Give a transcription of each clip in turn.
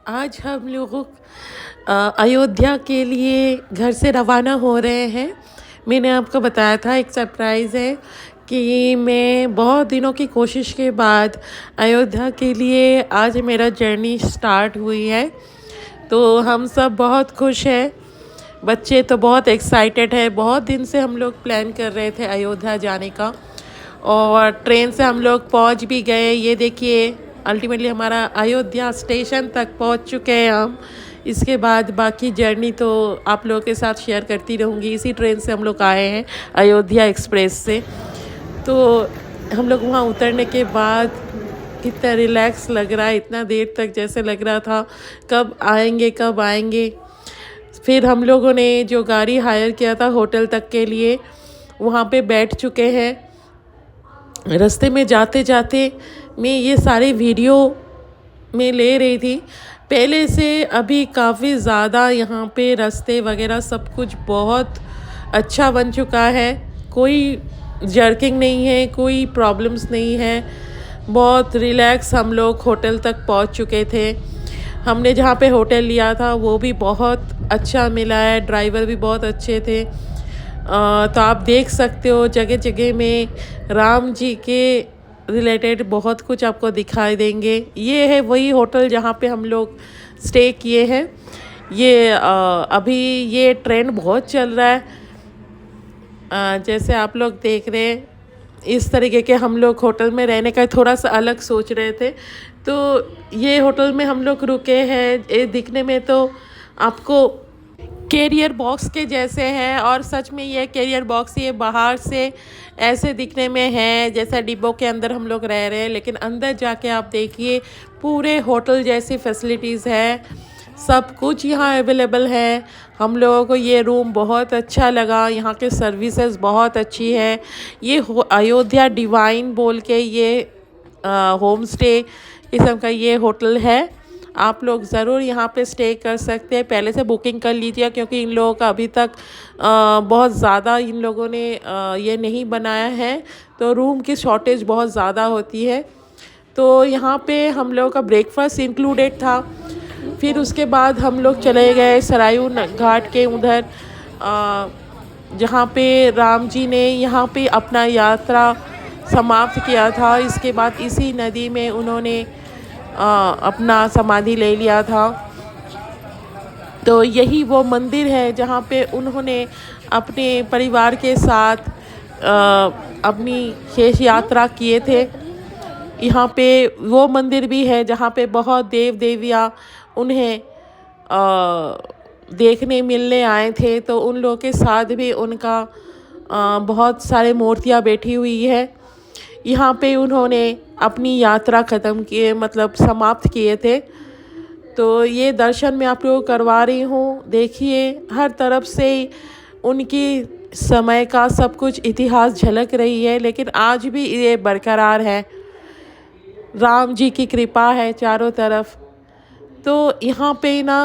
आज हम लोग अयोध्या के लिए घर से रवाना हो रहे हैं। मैंने आपको बताया था एक सरप्राइज़ है कि मैं बहुत दिनों की कोशिश के बाद अयोध्या के लिए आज मेरा जर्नी स्टार्ट हुई है। तो हम सब बहुत खुश हैं। बच्चे तो बहुत एक्साइटेड है। बहुत दिन से हम लोग प्लान कर रहे थे अयोध्या जाने का और ट्रेन से हम लोग पहुंच भी गए। ये देखिए अल्टीमेटली हमारा अयोध्या स्टेशन तक पहुंच चुके हैं हम। इसके बाद बाकी जर्नी तो आप लोगों के साथ शेयर करती रहूँगी। इसी ट्रेन से हम लोग आए हैं, अयोध्या एक्सप्रेस से। तो हम लोग वहाँ उतरने के बाद कितना रिलैक्स लग रहा है। इतना देर तक जैसे लग रहा था कब आएंगे कब आएंगे। फिर हम लोगों ने जो गाड़ी हायर किया था होटल तक के लिए, वहाँ पे बैठ चुके हैं। रास्ते में जाते जाते मैं ये सारे वीडियो में ले रही थी। पहले से अभी काफ़ी ज़्यादा यहाँ पे रास्ते वगैरह सब कुछ बहुत अच्छा बन चुका है। कोई जर्किंग नहीं है, कोई प्रॉब्लम्स नहीं है। बहुत रिलैक्स हम लोग होटल तक पहुँच चुके थे। हमने जहाँ पे होटल लिया था वो भी बहुत अच्छा मिला है, ड्राइवर भी बहुत अच्छे थे। तो आप देख सकते हो जगह जगह में राम जी के रिलेटेड बहुत कुछ आपको दिखाई देंगे। ये है वही होटल जहाँ पे हम लोग स्टे किए हैं। ये अभी ये ट्रेंड बहुत चल रहा है। जैसे आप लोग देख रहे हैं इस तरीके के हम लोग होटल में रहने का थोड़ा सा अलग सोच रहे थे। तो ये होटल में हम लोग रुके हैं। ये दिखने में तो आपको कैरियर बॉक्स के जैसे हैं और सच में ये कैरियर बॉक्स ये बाहर से ऐसे दिखने में है जैसा डिब्बों के अंदर हम लोग रह रहे हैं, लेकिन अंदर जाके आप देखिए पूरे होटल जैसी फैसिलिटीज़ है। सब कुछ यहाँ अवेलेबल है। हम लोगों को ये रूम बहुत अच्छा लगा। यहाँ के सर्विसेज बहुत अच्छी है। ये अयोध्या डिवाइन बोल के ये होम स्टे किस्म का ये होटल है। आप लोग ज़रूर यहाँ पे स्टे कर सकते हैं। पहले से बुकिंग कर लीजिए क्योंकि इन लोगों का अभी तक बहुत ज़्यादा इन लोगों ने ये नहीं बनाया है, तो रूम की शॉर्टेज बहुत ज़्यादा होती है। तो यहाँ पे हम लोगों का ब्रेकफास्ट इंक्लूडेड था। फिर उसके बाद हम लोग चले गए सरयू घाट के उधर, जहाँ पे राम जी ने यहाँ पे अपना यात्रा समाप्त किया था। इसके बाद इसी नदी में उन्होंने अपना समाधि ले लिया था। तो यही वो मंदिर है जहाँ पे उन्होंने अपने परिवार के साथ अपनी शेष यात्रा किए थे। यहाँ पे वो मंदिर भी है जहाँ पे बहुत देव देवियाँ उन्हें देखने मिलने आए थे। तो उन लोगों के साथ भी उनका बहुत सारे मूर्तियाँ बैठी हुई है। यहाँ पे उन्होंने अपनी यात्रा ख़त्म किए, मतलब समाप्त किए थे। तो ये दर्शन मैं आप लोगों को करवा रही हूँ। देखिए हर तरफ से उनकी समय का सब कुछ इतिहास झलक रही है, लेकिन आज भी ये बरकरार है। राम जी की कृपा है चारों तरफ। तो यहाँ पे ना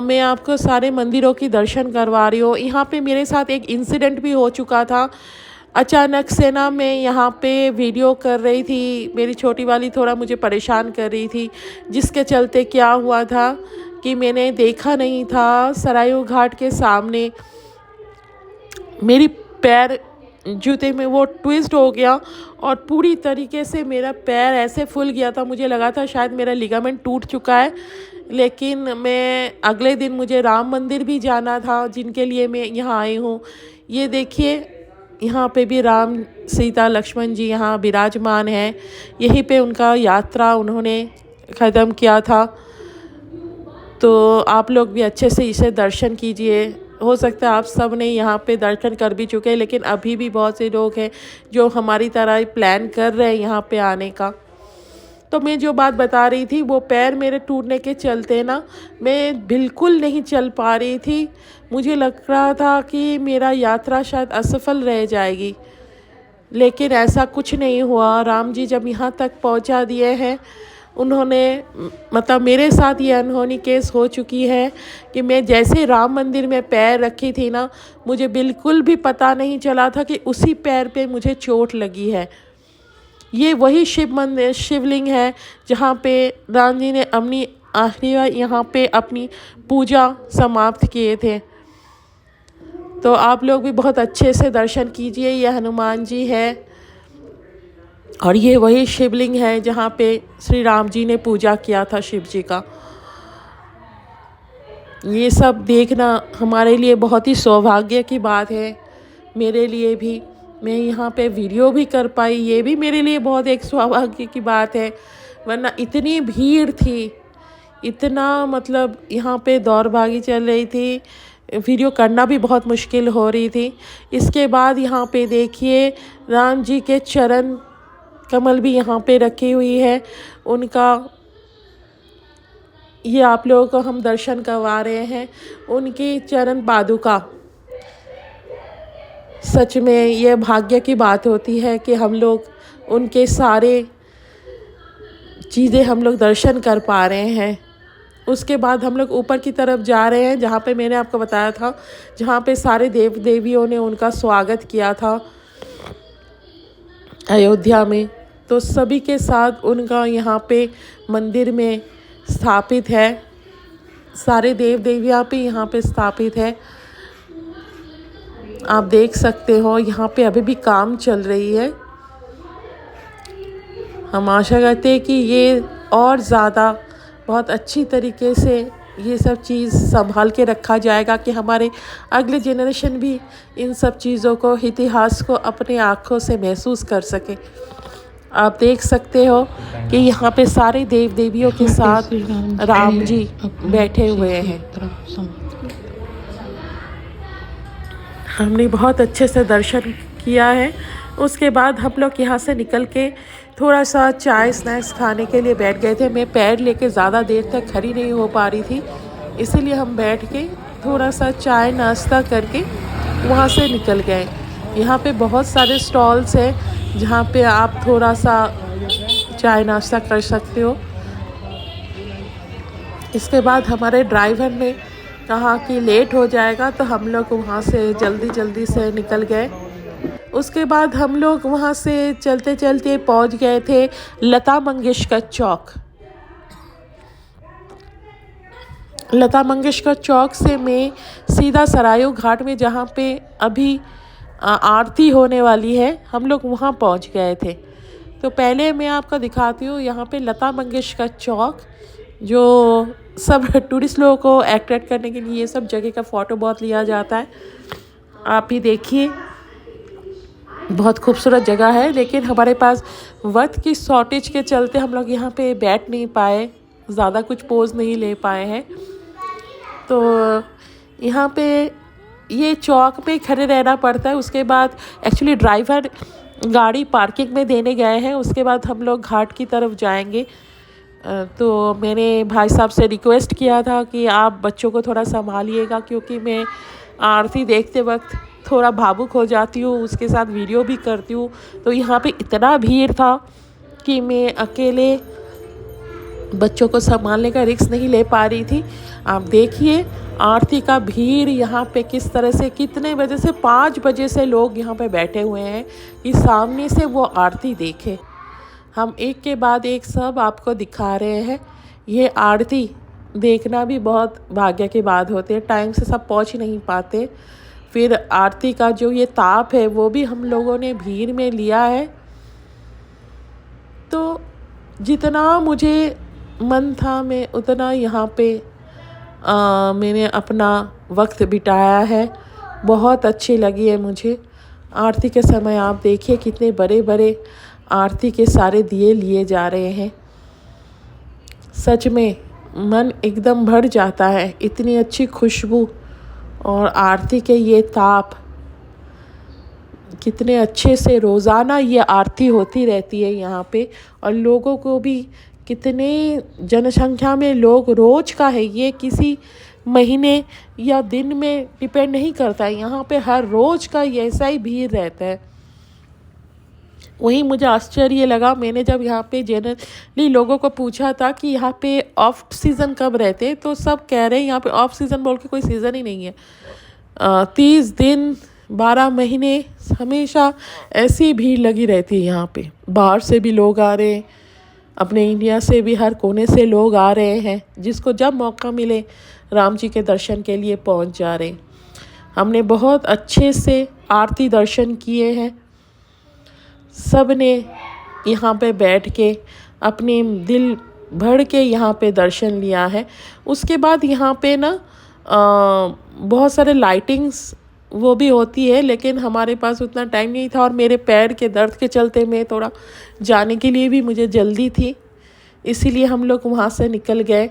मैं आपको सारे मंदिरों की दर्शन करवा रही हूँ। यहाँ पे मेरे साथ एक इंसिडेंट भी हो चुका था। अचानक से ना मैं यहाँ पे वीडियो कर रही थी। मेरी छोटी वाली थोड़ा मुझे परेशान कर रही थी, जिसके चलते क्या हुआ था कि मैंने देखा नहीं था सरयू घाट के सामने मेरी पैर जूते में वो ट्विस्ट हो गया और पूरी तरीके से मेरा पैर ऐसे फूल गया था। मुझे लगा था शायद मेरा लिगामेंट टूट चुका है। लेकिन मैं अगले दिन मुझे राम मंदिर भी जाना था, जिनके लिए मैं यहाँ आई हूँ। ये देखिए यहाँ पे भी राम सीता लक्ष्मण जी यहाँ विराजमान हैं। यहीं पे उनका यात्रा उन्होंने ख़त्म किया था। तो आप लोग भी अच्छे से इसे दर्शन कीजिए। हो सकता है आप सब ने यहाँ पे दर्शन कर भी चुके हैं, लेकिन अभी भी बहुत से लोग हैं जो हमारी तरह प्लान कर रहे हैं यहाँ पे आने का। तो मैं जो बात बता रही थी, वो पैर मेरे टूटने के चलते ना मैं बिल्कुल नहीं चल पा रही थी। मुझे लग रहा था कि मेरा यात्रा शायद असफल रह जाएगी, लेकिन ऐसा कुछ नहीं हुआ। राम जी जब यहाँ तक पहुँचा दिए हैं, उन्होंने मतलब मेरे साथ ये अनहोनी केस हो चुकी है कि मैं जैसे राम मंदिर में पैर रखी थी ना, मुझे बिल्कुल भी पता नहीं चला था कि उसी पैर पे मुझे चोट लगी है। ये वही शिवलिंग है जहाँ पे राम जी ने अपनी आखिरी बार यहाँ पे अपनी पूजा समाप्त किए थे। तो आप लोग भी बहुत अच्छे से दर्शन कीजिए। ये हनुमान जी है और ये वही शिवलिंग है जहाँ पे श्री राम जी ने पूजा किया था शिव जी का। ये सब देखना हमारे लिए बहुत ही सौभाग्य की बात है। मेरे लिए भी, मैं यहाँ पे वीडियो भी कर पाई, ये भी मेरे लिए बहुत एक सौभाग्य की बात है। वरना इतनी भीड़ थी, इतना मतलब यहाँ पे दौड़भागी चल रही थी, वीडियो करना भी बहुत मुश्किल हो रही थी। इसके बाद यहाँ पे देखिए राम जी के चरण कमल भी यहाँ पे रखी हुई है उनका। ये आप लोगों को हम दर्शन करवा रहे हैं उनकी चरण पादुका। सच में ये भाग्य की बात होती है कि हम लोग उनके सारे चीज़ें हम लोग दर्शन कर पा रहे हैं। उसके बाद हम लोग ऊपर की तरफ जा रहे हैं जहाँ पे मैंने आपको बताया था, जहाँ पे सारे देव देवियों ने उनका स्वागत किया था अयोध्या में। तो सभी के साथ उनका यहाँ पे मंदिर में स्थापित है, सारे देव देवियाँ पे यहाँ पे स्थापित है। आप देख सकते हो यहाँ पे अभी भी काम चल रही है। हम आशा करते हैं कि ये और ज़्यादा बहुत अच्छी तरीके से ये सब चीज़ संभाल के रखा जाएगा कि हमारे अगले जनरेशन भी इन सब चीज़ों को, इतिहास को अपने आँखों से महसूस कर सके। आप देख सकते हो कि यहाँ पे सारे देव देवियों के साथ राम जी बैठे हुए हैं। हमने बहुत अच्छे से दर्शन किया है। उसके बाद हम लोग यहाँ से निकल के थोड़ा सा चाय स्नैक्स खाने के लिए बैठ गए थे। मैं पैर लेके ज़्यादा देर तक खड़ी नहीं हो पा रही थी, इसीलिए हम बैठ के थोड़ा सा चाय नाश्ता करके वहाँ से निकल गए। यहाँ पे बहुत सारे स्टॉल्स हैं जहाँ पे आप थोड़ा सा चाय नाश्ता कर सकते हो। इसके बाद हमारे ड्राइवर ने कहा कि लेट हो जाएगा, तो हम लोग वहाँ से जल्दी से निकल गए। उसके बाद हम लोग वहाँ से चलते चलते पहुँच गए थे लता मंगेशकर चौक। लता मंगेशकर चौक से मैं सीधा सरायू घाट में, जहाँ पे अभी आरती होने वाली है, हम लोग वहाँ पहुँच गए थे। तो पहले मैं आपको दिखाती हूँ यहाँ पे लता मंगेशकर चौक, जो सब टूरिस्ट लोगों को अट्रैक्ट करने के लिए ये सब जगह का फ़ोटो बहुत लिया जाता है। आप ही देखिए, बहुत खूबसूरत जगह है, लेकिन हमारे पास वक्त की शॉर्टेज के चलते हम लोग यहाँ पे बैठ नहीं पाए, ज़्यादा कुछ पोज नहीं ले पाए हैं। तो यहाँ पे ये चौक पे खड़े रहना पड़ता है। उसके बाद एक्चुअली ड्राइवर गाड़ी पार्किंग में देने गए हैं। उसके बाद हम लोग घाट की तरफ जाएंगे। तो मैंने भाई साहब से रिक्वेस्ट किया था कि आप बच्चों को थोड़ा संभालिएगा, क्योंकि मैं आरती देखते वक्त थोड़ा भावुक हो जाती हूँ, उसके साथ वीडियो भी करती हूँ। तो यहाँ पे इतना भीड़ था कि मैं अकेले बच्चों को संभालने का रिस्क नहीं ले पा रही थी। आप देखिए आरती का भीड़ यहाँ पे किस तरह से, कितने बजे से, 5 बजे से लोग यहाँ पे बैठे हुए हैं कि सामने से वो आरती देखें। हम एक के बाद एक सब आपको दिखा रहे हैं। ये आरती देखना भी बहुत भाग्य की बात होती है, टाइम से सब पहुँच नहीं पाते। फिर आरती का जो ये ताप है वो भी हम लोगों ने भीड़ में लिया है। तो जितना मुझे मन था मैं उतना यहाँ पे मैंने अपना वक्त बिताया है। बहुत अच्छी लगी है मुझे आरती के समय। आप देखिए कितने बड़े बड़े आरती के सारे दिए लिए जा रहे हैं। सच में मन एकदम भर जाता है, इतनी अच्छी खुशबू और आरती के ये ताप। कितने अच्छे से रोज़ाना ये आरती होती रहती है यहाँ पे, और लोगों को भी कितने जनसंख्या में लोग रोज़ का है, ये किसी महीने या दिन में डिपेंड नहीं करता है। यहाँ पे हर रोज़ का ऐसा ही भीड़ रहता है। वहीं मुझे आश्चर्य लगा, मैंने जब यहाँ पे जनरली लोगों को पूछा था कि यहाँ पे ऑफ सीज़न कब रहते हैं, तो सब कह रहे हैं यहाँ पे ऑफ सीज़न बोल के कोई सीज़न ही नहीं है। 30 दिन 12 महीने हमेशा ऐसी भीड़ लगी रहती है यहाँ पे। बाहर से भी लोग आ रहे हैं। अपने इंडिया से भी हर कोने से लोग आ रहे हैं, जिसको जब मौका मिले राम जी के दर्शन के लिए पहुंच जा रहे हैं। हमने बहुत अच्छे से आरती दर्शन किए हैं। सब ने यहाँ पे बैठ के अपने दिल भर के यहाँ पे दर्शन लिया है। उसके बाद यहाँ पे ना बहुत सारे लाइटिंग्स वो भी होती है, लेकिन हमारे पास उतना टाइम नहीं था और मेरे पैर के दर्द के चलते मैं थोड़ा जाने के लिए भी मुझे जल्दी थी, इसीलिए हम लोग वहाँ से निकल गए।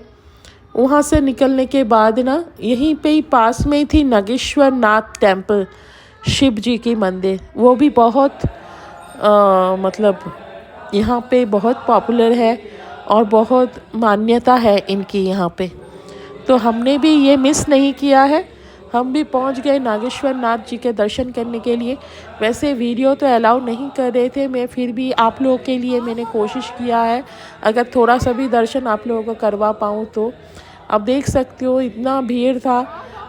वहाँ से निकलने के बाद ना यहीं पे ही पास में ही थी नागेश्वर नाथ टेम्पल, शिव जी की मंदिर। वो भी बहुत मतलब यहाँ पे बहुत पॉपुलर है और बहुत मान्यता है इनकी यहाँ पे। तो हमने भी ये मिस नहीं किया है, हम भी पहुँच गए नागेश्वर नाथ जी के दर्शन करने के लिए। वैसे वीडियो तो अलाउ नहीं कर रहे थे, मैं फिर भी आप लोगों के लिए मैंने कोशिश किया है, अगर थोड़ा सा भी दर्शन आप लोगों को करवा पाऊँ तो। अब देख सकते हो इतना भीड़ था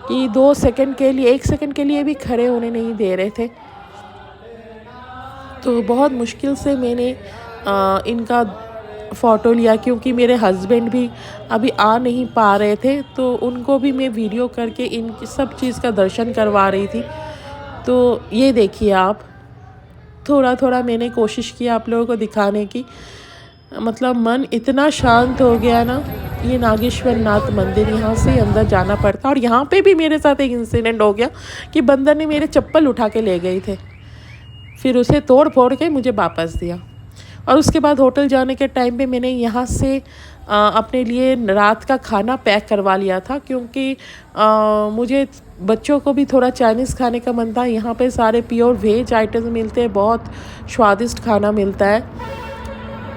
कि 2 सेकंड के लिए, 1 सेकंड के लिए भी खड़े होने नहीं दे रहे थे। तो बहुत मुश्किल से मैंने इनका फ़ोटो लिया, क्योंकि मेरे हस्बैंड भी अभी आ नहीं पा रहे थे, तो उनको भी मैं वीडियो करके इन सब चीज़ का दर्शन करवा रही थी। तो ये देखिए आप, थोड़ा थोड़ा मैंने कोशिश किया आप लोगों को दिखाने की। मतलब मन इतना शांत हो गया ना। ये नागेश्वर नाथ मंदिर, यहाँ से अंदर जाना पड़ता। और यहाँ पे भी मेरे साथ एक इंसिडेंट हो गया कि बंदर ने मेरे चप्पल उठा के ले गए थे, फिर उसे तोड़ फोड़ के मुझे वापस दिया। और उसके बाद होटल जाने के टाइम पे मैंने यहाँ से अपने लिए रात का खाना पैक करवा लिया था, क्योंकि मुझे बच्चों को भी थोड़ा चाइनीज़ खाने का मन था। यहाँ पे सारे प्योर वेज आइटम्स मिलते हैं, बहुत स्वादिष्ट खाना मिलता है।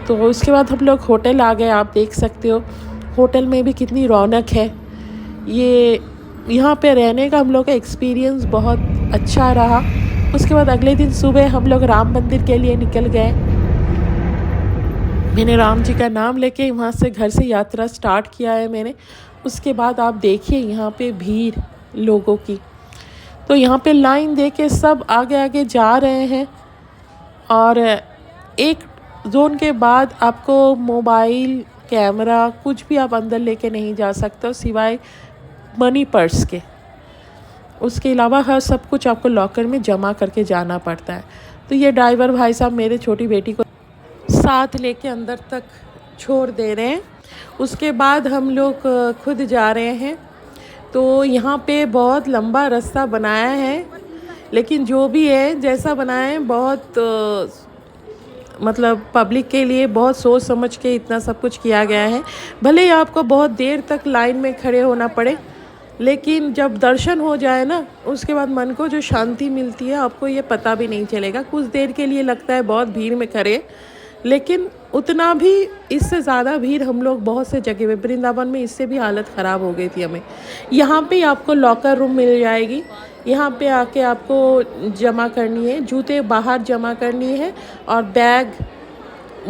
तो उसके बाद हम लोग होटल आ गए। आप देख सकते हो होटल में भी कितनी रौनक है। ये यहाँ पे रहने का हम लोग का एक्सपीरियंस बहुत अच्छा रहा। उसके बाद अगले दिन सुबह हम लोग राम मंदिर के लिए निकल गए। मैंने राम जी का नाम लेके वहाँ से घर से यात्रा स्टार्ट किया है मैंने। उसके बाद आप देखिए यहाँ पे भीड़ लोगों की, तो यहाँ पे लाइन दे के सब आगे आगे जा रहे हैं। और एक जोन के बाद आपको मोबाइल, कैमरा कुछ भी आप अंदर लेके नहीं जा सकते हो सिवाय मनी पर्स के। उसके अलावा हर सब कुछ आपको लॉकर में जमा करके जाना पड़ता है। तो ये ड्राइवर भाई साहब मेरे छोटी बेटी को साथ लेके अंदर तक छोड़ दे रहे हैं। उसके बाद हम लोग खुद जा रहे हैं। तो यहाँ पे बहुत लंबा रास्ता बनाया है, लेकिन जो भी है जैसा बनाया है बहुत मतलब पब्लिक के लिए बहुत सोच समझ के इतना सब कुछ किया गया है। भले ही आपको बहुत देर तक लाइन में खड़े होना पड़े, लेकिन जब दर्शन हो जाए ना उसके बाद मन को जो शांति मिलती है आपको ये पता भी नहीं चलेगा। कुछ देर के लिए लगता है बहुत भीड़ में खड़े, लेकिन उतना भी, इससे ज़्यादा भीड़ हम लोग बहुत से जगह पे, वृंदावन में इससे भी हालत ख़राब हो गई थी हमें। यहाँ पे आपको लॉकर रूम मिल जाएगी। यहाँ पे आके आपको जमा करनी है, जूते बाहर जमा करनी है, और बैग,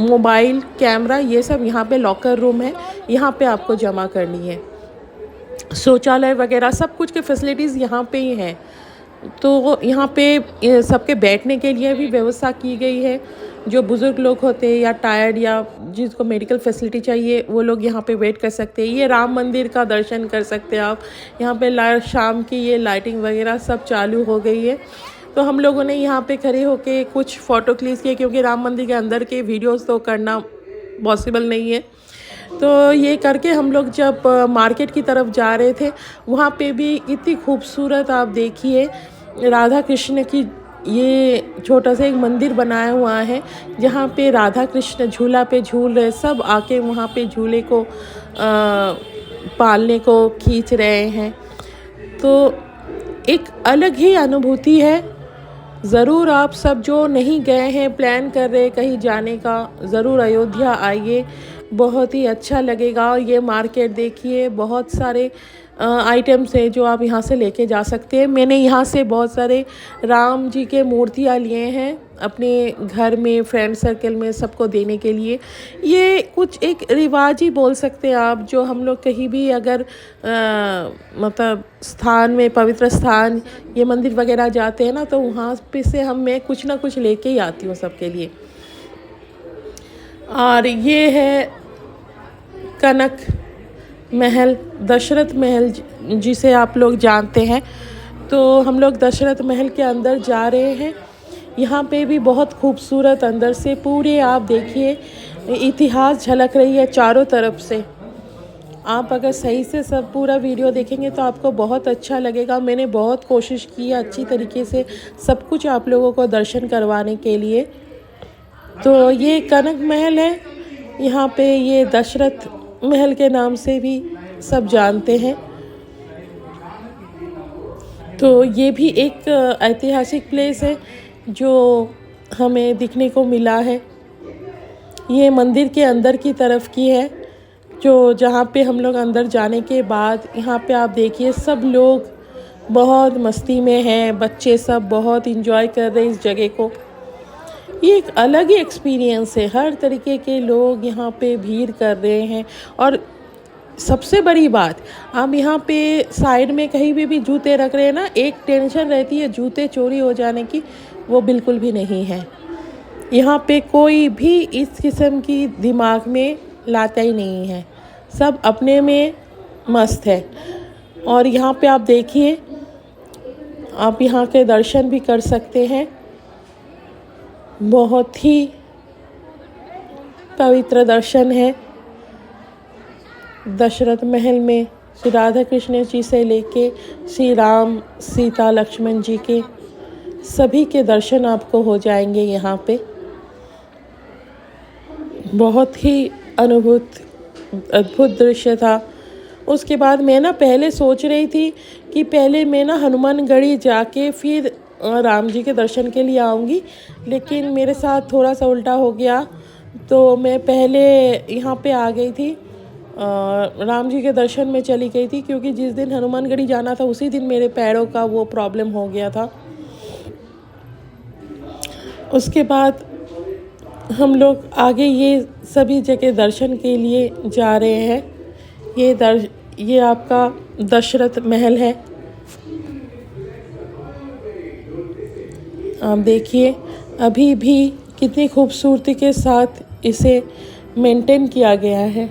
मोबाइल, कैमरा ये सब यहाँ पे लॉकर रूम है, यहाँ पे आपको जमा करनी है। शौचालय वगैरह सब कुछ के फैसिलिटीज़ यहाँ पे ही हैं। तो यहाँ पे सबके बैठने के लिए भी व्यवस्था की गई है। जो बुज़ुर्ग लोग होते हैं या टायर्ड या जिसको मेडिकल फैसिलिटी चाहिए वो लोग यहाँ पे वेट कर सकते हैं। ये राम मंदिर का दर्शन कर सकते हैं आप। यहाँ पे शाम की ये लाइटिंग वगैरह सब चालू हो गई है। तो हम लोगों ने यहाँ पे खड़े होके कुछ फ़ोटो क्लिक किए, क्योंकि राम मंदिर के अंदर के वीडियोज़ तो करना पॉसिबल नहीं है। तो ये करके हम लोग जब मार्केट की तरफ जा रहे थे, वहाँ पे भी इतनी खूबसूरत, आप देखिए राधा कृष्ण की ये छोटा सा एक मंदिर बनाया हुआ है, जहाँ पे राधा कृष्ण झूला पे झूल रहे, सब आके वहाँ पे झूले को पालने को खींच रहे हैं। तो एक अलग ही अनुभूति है। ज़रूर आप सब जो नहीं गए हैं, प्लान कर रहे कहीं जाने का, ज़रूर अयोध्या आइए, बहुत ही अच्छा लगेगा। और ये मार्केट देखिए, बहुत सारे आइटम्स है जो आप यहाँ से लेके जा सकते हैं। मैंने यहाँ से बहुत सारे राम जी के मूर्तियाँ लिए हैं अपने घर में, फ्रेंड सर्कल में सबको देने के लिए। ये कुछ एक रिवाज ही बोल सकते हैं आप, जो हम लोग कहीं भी अगर मतलब स्थान में, पवित्र स्थान, ये मंदिर वगैरह जाते हैं ना, तो वहाँ पे से मैं कुछ ना कुछ लेके ही आती हूँ सबके लिए। और ये है कनक महल, दशरथ महल जिसे आप लोग जानते हैं। तो हम लोग दशरथ महल के अंदर जा रहे हैं। यहाँ पे भी बहुत खूबसूरत अंदर से पूरे आप देखिए इतिहास झलक रही है चारों तरफ से। आप अगर सही से सब पूरा वीडियो देखेंगे तो आपको बहुत अच्छा लगेगा। मैंने बहुत कोशिश की है अच्छी तरीके से सब कुछ आप लोगों को दर्शन करवाने के लिए। तो ये कनक महल है, यहाँ पे ये दशरथ महल के नाम से भी सब जानते हैं। तो ये भी एक ऐतिहासिक प्लेस है जो हमें दिखने को मिला है। ये मंदिर के अंदर की तरफ की है, जो जहाँ पे हम लोग अंदर जाने के बाद यहाँ पे आप देखिए सब लोग बहुत मस्ती में हैं, बच्चे सब बहुत इंजॉय कर रहे हैं इस जगह को। ये एक अलग ही एक्सपीरियंस है, हर तरीके के लोग यहाँ पे भीड़ कर रहे हैं। और सबसे बड़ी बात, हम यहाँ पे साइड में कहीं भी जूते रख रहे हैं ना, एक टेंशन रहती है जूते चोरी हो जाने की, वो बिल्कुल भी नहीं है। यहाँ पे कोई भी इस किस्म की दिमाग में लाता ही नहीं है, सब अपने में मस्त है। और यहाँ पे आप देखिए, आप यहाँ के दर्शन भी कर सकते हैं। बहुत ही पवित्र दर्शन है। दशरथ महल में श्री राधा कृष्ण जी से लेके श्री राम सीता लक्ष्मण जी के सभी के दर्शन आपको हो जाएंगे यहाँ पे। बहुत ही अद्भुत दृश्य था। उसके बाद मैं ना पहले सोच रही थी कि पहले मैं ना हनुमानगढ़ी जाके फिर राम जी के दर्शन के लिए आऊँगी, लेकिन मेरे साथ थोड़ा सा उल्टा हो गया। तो मैं पहले यहाँ पे आ गई थी, राम जी के दर्शन में चली गई थी, क्योंकि जिस दिन हनुमानगढ़ी जाना था उसी दिन मेरे पैरों का वो प्रॉब्लम हो गया था। उसके बाद हम लोग आगे ये सभी जगह दर्शन के लिए जा रहे हैं। ये आपका दशरथ महल है। आप देखिए अभी भी कितनी खूबसूरती के साथ इसे मेंटेन किया गया है।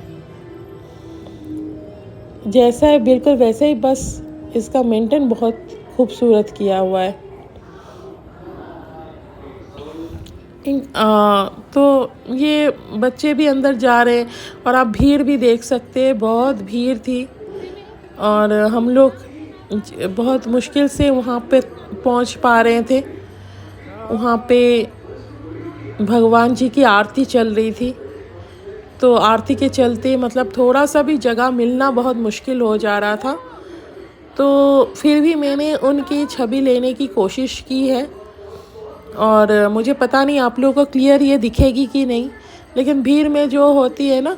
जैसा है बिल्कुल वैसे ही, बस इसका मेंटेन बहुत खूबसूरत किया हुआ है। तो ये बच्चे भी अंदर जा रहे हैं और आप भीड़ भी देख सकते हैं, बहुत भीड़ थी। और हम लोग बहुत मुश्किल से वहाँ पे पहुँच पा रहे थे। वहाँ पे भगवान जी की आरती चल रही थी, तो आरती के चलते मतलब थोड़ा सा भी जगह मिलना बहुत मुश्किल हो जा रहा था। तो फिर भी मैंने उनकी छवि लेने की कोशिश की है। और मुझे पता नहीं आप लोगों को क्लियर ये दिखेगी कि नहीं, लेकिन भीड़ में जो होती है ना,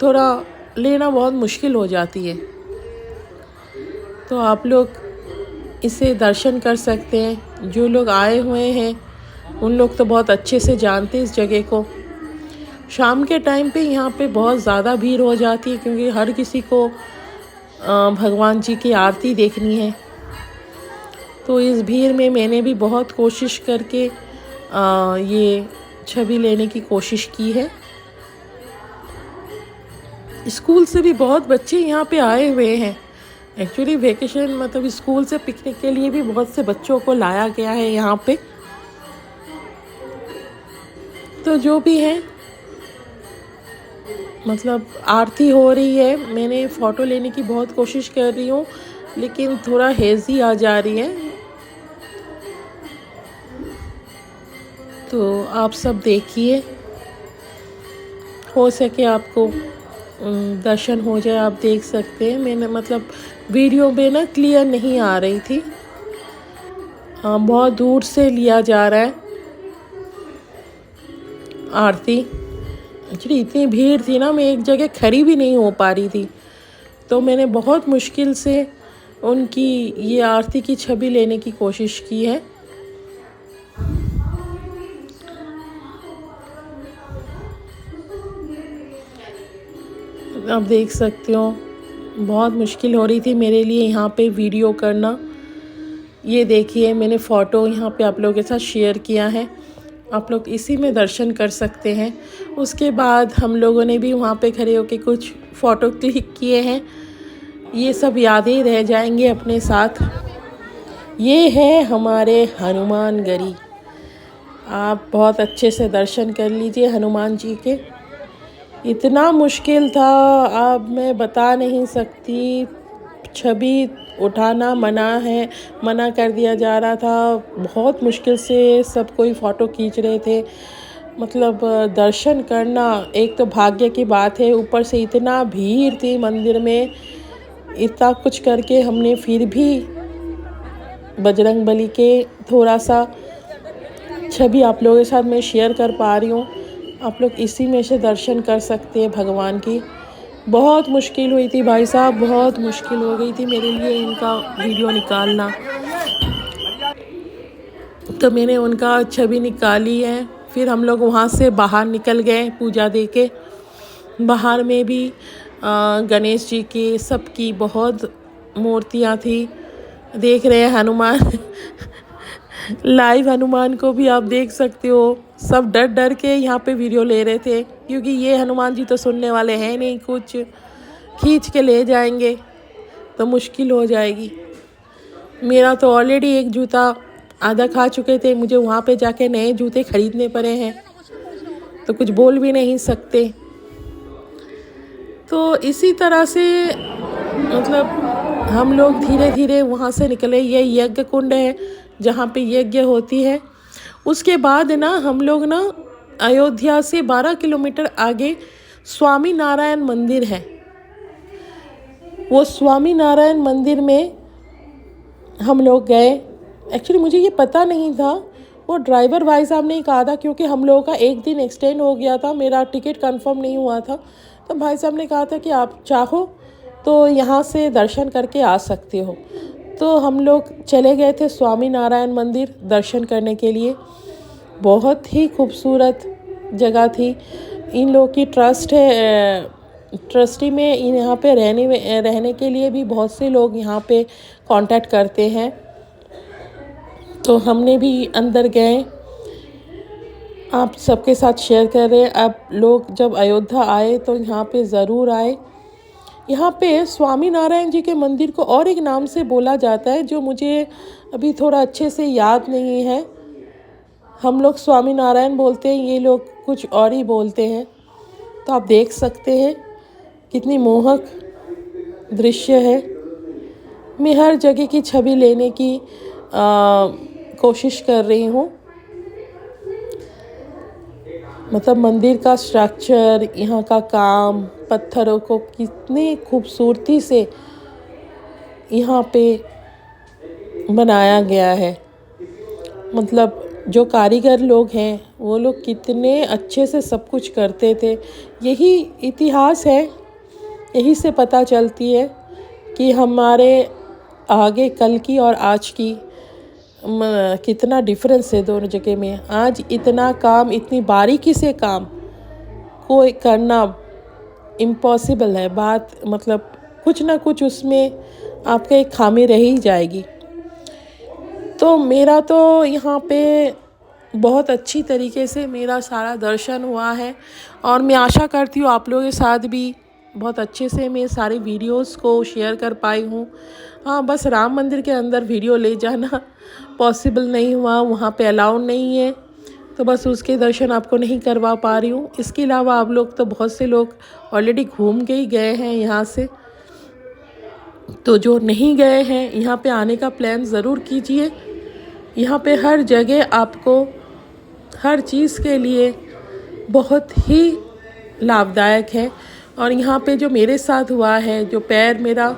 थोड़ा लेना बहुत मुश्किल हो जाती है। तो आप लोग इसे दर्शन कर सकते हैं। जो लोग आए हुए हैं उन लोग तो बहुत अच्छे से जानते हैं इस जगह को। शाम के टाइम पे यहाँ पे बहुत ज़्यादा भीड़ हो जाती है, क्योंकि हर किसी को भगवान जी की आरती देखनी है। तो इस भीड़ में मैंने भी बहुत कोशिश करके ये छवि लेने की कोशिश की है। स्कूल से भी बहुत बच्चे यहाँ पे आए हुए हैं। एक्चुअली वेकेशन मतलब स्कूल से पिकनिक के लिए भी बहुत से बच्चों को लाया गया है यहाँ पे। तो जो भी है, मतलब आरती हो रही है, मैंने फ़ोटो लेने की बहुत कोशिश कर रही हूँ, लेकिन थोड़ा हेज़ी आ जा रही है। तो आप सब देखिए, हो सके आपको दर्शन हो जाए, आप देख सकते हैं। मैंने मतलब वीडियो में ना क्लियर नहीं आ रही थी, बहुत दूर से लिया जा रहा है आरती। एक्चुअली इतनी भीड़ थी ना, मैं एक जगह खड़ी भी नहीं हो पा रही थी। तो मैंने बहुत मुश्किल से उनकी ये आरती की छवि लेने की कोशिश की है। आप देख सकते हो, बहुत मुश्किल हो रही थी मेरे लिए यहाँ पे वीडियो करना। ये देखिए, मैंने फ़ोटो यहाँ पे आप लोगों के साथ शेयर किया है। आप लोग इसी में दर्शन कर सकते हैं। उसके बाद हम लोगों ने भी वहाँ पे खड़े होकर कुछ फ़ोटो क्लिक किए हैं। ये सब यादें रह जाएंगे अपने साथ। ये है हमारे हनुमानगढ़ी। आप बहुत अच्छे से दर्शन कर लीजिए हनुमान जी के। इतना मुश्किल था, अब मैं बता नहीं सकती। छवि उठाना मना कर दिया जा रहा था। बहुत मुश्किल से सब कोई फ़ोटो खींच रहे थे। मतलब दर्शन करना एक तो भाग्य की बात है, ऊपर से इतना भीड़ थी मंदिर में। इतना कुछ करके हमने फिर भी बजरंगबली के थोड़ा सा छवि आप लोगों के साथ मैं शेयर कर पा रही हूँ। आप लोग इसी में से दर्शन कर सकते हैं भगवान की। बहुत मुश्किल हुई थी भाई साहब, बहुत मुश्किल हो गई थी मेरे लिए इनका वीडियो निकालना। तो मैंने उनका छवि निकाली है। फिर हम लोग वहाँ से बाहर निकल गए पूजा दे के। बाहर में भी गणेश जी के सबकी बहुत मूर्तियाँ थी। देख रहे हैं हनुमान लाइव हनुमान को भी आप देख सकते हो। सब डर डर के यहाँ पे वीडियो ले रहे थे, क्योंकि ये हनुमान जी तो सुनने वाले हैं नहीं, कुछ खींच के ले जाएंगे तो मुश्किल हो जाएगी। मेरा तो ऑलरेडी एक जूता आधा खा चुके थे, मुझे वहाँ पे जाके नए जूते खरीदने पड़े हैं, तो कुछ बोल भी नहीं सकते। तो इसी तरह से मतलब हम लोग धीरे धीरे वहाँ से निकले। ये यज्ञ कुंड है जहाँ पे यज्ञ होती है। उसके बाद ना हम लोग ना अयोध्या से 12 किलोमीटर आगे स्वामी नारायण मंदिर है। वो स्वामी नारायण मंदिर में हम लोग गए। एक्चुअली मुझे ये पता नहीं था, वो ड्राइवर भाई साहब ने ही कहा था, क्योंकि हम लोगों का एक दिन एक्सटेंड हो गया था, मेरा टिकट कंफर्म नहीं हुआ था। तो भाई साहब ने कहा था कि आप चाहो तो यहाँ से दर्शन करके आ सकते हो। तो हम लोग चले गए थे स्वामी नारायण मंदिर दर्शन करने के लिए। बहुत ही खूबसूरत जगह थी। इन लोगों की ट्रस्ट है, ट्रस्टी में यहाँ पे रहने के लिए भी बहुत से लोग यहाँ पे कांटेक्ट करते हैं। तो हमने भी अंदर गए, आप सबके साथ शेयर कर रहे हैं। आप लोग जब अयोध्या आए तो यहाँ पे ज़रूर आए। यहाँ पे स्वामी नारायण जी के मंदिर को और एक नाम से बोला जाता है, जो मुझे अभी थोड़ा अच्छे से याद नहीं है। हम लोग स्वामी नारायण बोलते हैं, ये लोग कुछ और ही बोलते हैं। तो आप देख सकते हैं कितनी मोहक दृश्य है। मैं हर जगह की छवि लेने की कोशिश कर रही हूँ। मतलब मंदिर का स्ट्रक्चर, यहाँ का काम, पत्थरों को कितनी खूबसूरती से यहाँ पे बनाया गया है। मतलब जो कारीगर लोग हैं वो लोग कितने अच्छे से सब कुछ करते थे। यही इतिहास है, यही से पता चलती है कि हमारे आगे कल की और आज की कितना डिफरेंस है दोनों जगह में। आज इतना काम, इतनी बारीकी से काम कोई करना इम्पॉसिबल है। बात मतलब कुछ ना कुछ उसमें आपका एक खामी रह ही जाएगी। तो मेरा तो यहाँ पे बहुत अच्छी तरीके से मेरा सारा दर्शन हुआ है, और मैं आशा करती हूँ आप लोगों के साथ भी बहुत अच्छे से मैं सारी वीडियोस को शेयर कर पाई हूँ। हाँ, बस राम मंदिर के अंदर वीडियो ले जाना पॉसिबल नहीं हुआ, वहाँ पे अलाउ नहीं है, तो बस उसके दर्शन आपको नहीं करवा पा रही हूँ। इसके अलावा आप लोग तो बहुत से लोग ऑलरेडी घूम के ही गए हैं यहाँ से। तो जो नहीं गए हैं, यहाँ पे आने का प्लान ज़रूर कीजिए। यहाँ पे हर जगह आपको हर चीज़ के लिए बहुत ही लाभदायक है। और यहाँ पे जो मेरे साथ हुआ है, जो पैर मेरा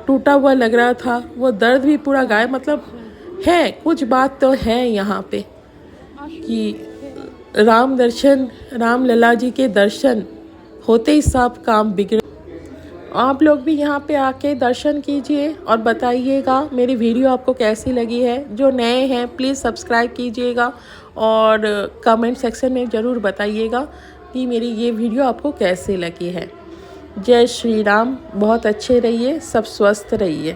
टूटा हुआ लग रहा था, वो दर्द भी पूरा गायब। मतलब है, कुछ बात तो है यहाँ पे कि राम दर्शन, राम लला जी के दर्शन होते ही सब काम बिगड़। आप लोग भी यहाँ पे आके दर्शन कीजिए और बताइएगा मेरी वीडियो आपको कैसी लगी है। जो नए हैं प्लीज़ सब्सक्राइब कीजिएगा और कमेंट सेक्शन में ज़रूर बताइएगा कि मेरी ये वीडियो आपको कैसी लगी है। जय श्री राम। बहुत अच्छे रहिए, सब स्वस्थ रहिए।